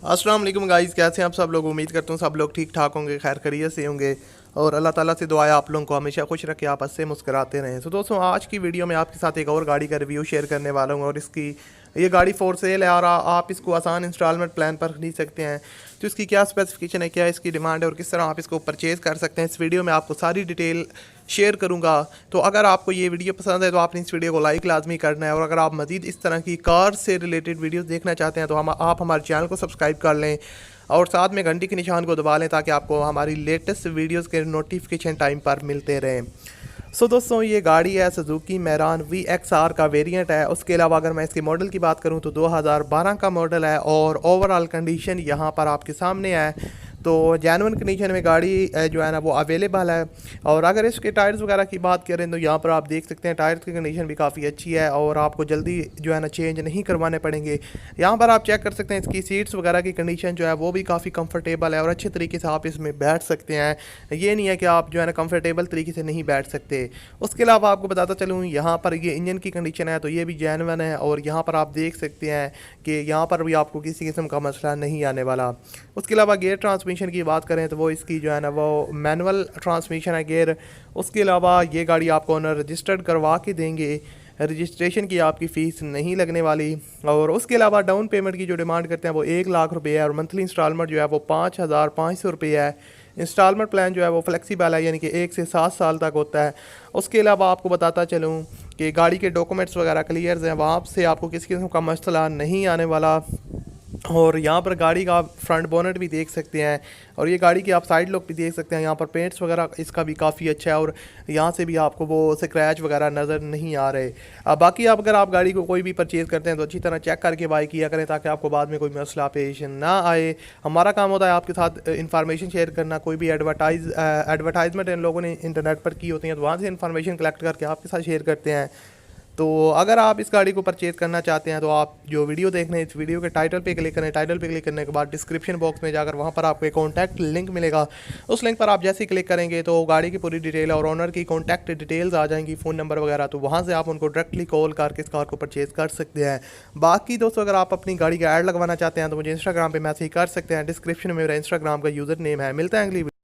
अस्सलाम वालेकुम गाइस, कैसे हैं आप सब लोग। उम्मीद करता हूँ सब लोग ठीक ठाक होंगे, खैर खैरियत से होंगे और अल्लाह ताला से दुआ है आप लोगों को हमेशा खुश रखे, आप हंसते मुस्कुराते रहें। तो दोस्तों, आज की वीडियो में आपके साथ एक और गाड़ी का रिव्यू शेयर करने वाला हूँ और इसकी ये गाड़ी फॉर सेल है और आप इसको आसान इंस्टॉलमेंट प्लान पर खरीद सकते हैं। तो इसकी क्या स्पेसिफिकेशन है, क्या इसकी डिमांड है और किस तरह आप इसको परचेज़ कर सकते हैं, इस वीडियो में आपको सारी डिटेल शेयर करूंगा। तो अगर आपको ये वीडियो पसंद है तो आपने इस वीडियो को लाइक लाजमी करना है और अगर आप मज़ीद इस तरह की कार से रिलेटेड वीडियोस देखना चाहते हैं तो आप हमारे चैनल को सब्सक्राइब कर लें और साथ में घंटी के निशान को दबा लें ताकि आपको हमारी लेटेस्ट वीडियोस के नोटिफिकेशन टाइम पर मिलते रहें। सो दोस्तों, ये गाड़ी है सुजुकी मैरान VXR का वेरिएंट है। उसके अलावा अगर मैं इसके मॉडल की बात करूं तो 2012 का मॉडल है और ओवरऑल कंडीशन यहाँ पर आपके सामने है। तो जेन्युइन कंडीशन में गाड़ी जो है ना वो अवेलेबल है। और अगर इसके टायर्स वगैरह की बात करें तो यहाँ पर आप देख सकते हैं टायर्स की कंडीशन भी काफ़ी अच्छी है और आपको जल्दी जो है ना चेंज नहीं करवाने पड़ेंगे। यहाँ पर आप चेक कर सकते हैं इसकी सीट्स वगैरह की कंडीशन जो है वो भी काफ़ी कंफर्टेबल है और अच्छे तरीके से आप इसमें बैठ सकते हैं। ये नहीं है कि आप जो है ना कंफर्टेबल तरीके से नहीं बैठ सकते। उसके अलावा आपको बताता चलूँ, यहाँ पर ये इंजन की कंडीशन है तो ये भी जेन्युइन है और यहाँ पर आप देख सकते हैं कि यहाँ पर भी आपको किसी किस्म का मसला नहीं आने वाला। उसके अलावा गियर ट्रांसमिशन की बात करें तो वो इसकी जो है ना वो मैनुअल ट्रांसमिशन है गियर। उसके अलावा ये गाड़ी आपको ओनर रजिस्टर्ड करवा के देंगे, रजिस्ट्रेशन की आपकी फ़ीस नहीं लगने वाली। और उसके अलावा डाउन पेमेंट की जो डिमांड करते हैं वो 1 लाख रुपये है और मंथली इंस्टॉलमेंट जो है वो 5500 रुपये है। इंस्टॉलमेंट प्लान जो है वो फ्लेक्सिबल है, यानी कि 1 से 7 साल तक होता है। उसके अलावा आपको बताता चलूँ कि गाड़ी के डॉक्यूमेंट्स वगैरह क्लियर हैं, वहाँ से आपको किसी किस्म का मसला नहीं आने वाला। और यहाँ पर गाड़ी का आप फ्रंट बोनट भी देख सकते हैं और ये गाड़ी की आप साइड लुक भी देख सकते हैं। यहाँ पर पेंट्स वगैरह इसका भी काफ़ी अच्छा है और यहाँ से भी आपको वो स्क्रैच वगैरह नज़र नहीं आ रहे। बाकी आप अगर आप गाड़ी को कोई भी परचेज़ करते हैं तो अच्छी तरह चेक करके बाई किया करें ताकि आपको बाद में कोई मसला पेश ना आए। हमारा काम होता है आपके साथ इन्फॉर्मेशन शेयर करना। कोई भी एडवर्टाइजमेंट इन लोगों ने इंटरनेट पर की होती हैं तो वहाँ से इन्फॉर्मेशन कलेक्ट करके आपके साथ शेयर करते हैं। तो अगर आप इस गाड़ी को परचेज़ करना चाहते हैं तो आप जो वीडियो देख रहे हैं इस वीडियो के टाइटल पे क्लिक करें। टाइटल पे क्लिक करने के बाद डिस्क्रिप्शन बॉक्स में जाकर वहाँ पर आपको एक कॉन्टैक्ट लिंक मिलेगा। उस लिंक पर आप जैसे ही क्लिक करेंगे तो गाड़ी की पूरी डिटेल और ओनर की कॉन्टैक्ट डिटेल्स आ जाएंगी, फ़ोन नंबर वगैरह। तो वहाँ से आप उनको डायरेक्टली कॉल करके इस कार को परचेज़ कर सकते हैं। बाकी दोस्तों, अगर आप अपनी गाड़ी का ऐड लगवाना चाहते हैं तो मुझे इंस्टाग्राम पर मैसेज कर सकते हैं। डिस्क्रिप्शन में मेरा इंस्टाग्राम का यूज़र नेम है। मिलता है अगली